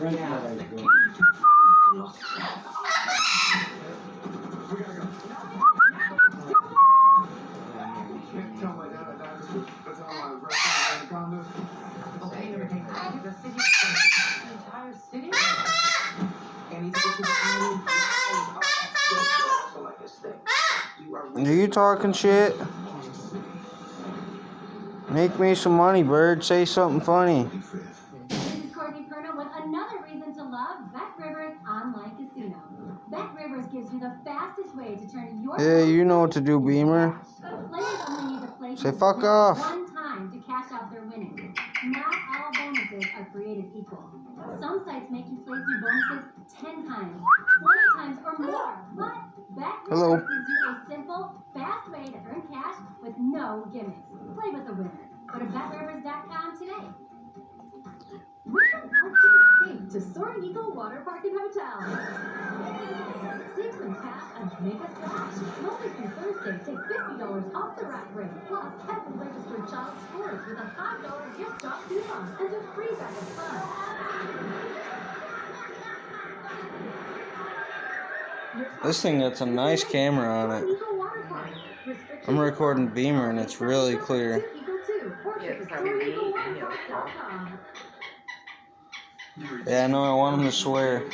Are you talking shit? Make me some money, bird. Say something funny. With another reason to love Bet Rivers Online Casino. Bet Rivers gives you the fastest way to turn your Yeah, you know what to do, Beamer. Players only need to play Say fuck off. one time to cash out their winnings. Not all bonuses are created equal. Some sites make you play through bonuses 10 times, 20 times, or more. But Bet Rivers gives you a simple, fast way to earn cash with no gimmicks. Play with a winner. Go to BetRivers.com today. Welcome out to the state to Soaring Eagle Water Park and Hotel. Save some cash and make a splash. Monday through Thursday, take $50 off the rack rate. Plus, every registered child scores with a $5 gift shop coupon and a free bag of fun. This thing got some nice camera on it. I'm recording Beamer and it's really clear. Yeah, no, I want him to swear.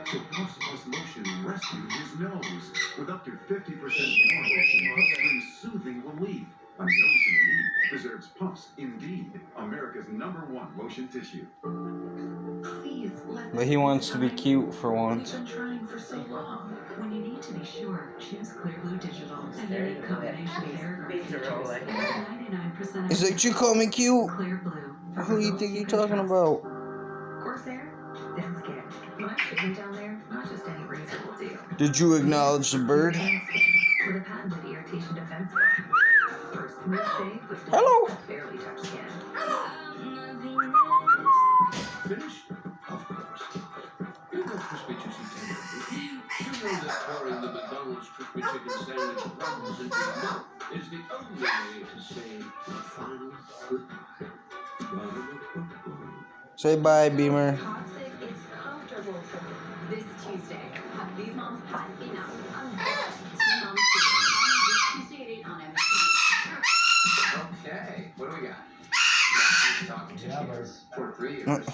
So Puffs Plus Lotion rescued his nose with up to 50% more lotion. Puffs brings soothing relief. A nose in need deserves Puffs Indeed, America's #1 lotion tissue. Please let But he wants to be cute for once. We've been trying for so long. When you need to be sure, choose Clear Blue Digital. A unique combination of paragraph features. 99% He's like, you call me cute? Clear Blue. Who do you think you're talking about? Corsair? Dense skin. My shipment down there, not just any razor will do. Did you acknowledge the bird? Dense skin with a patented irritation defense one. For a smooth shave with Hello. that barely touch skin. Finished? Of course. You know crispy, juicy tender. You know that pouring the McDonald's crispy chicken sandwich crumbs into your mouth is the only way to say the final goodbye. Say bye, Beamer. Toxic is comfortable for this Tuesday. These moms had enough. Moms Tuesday at 8 on MTV. Okay, what do we got? Talking to for 3 years.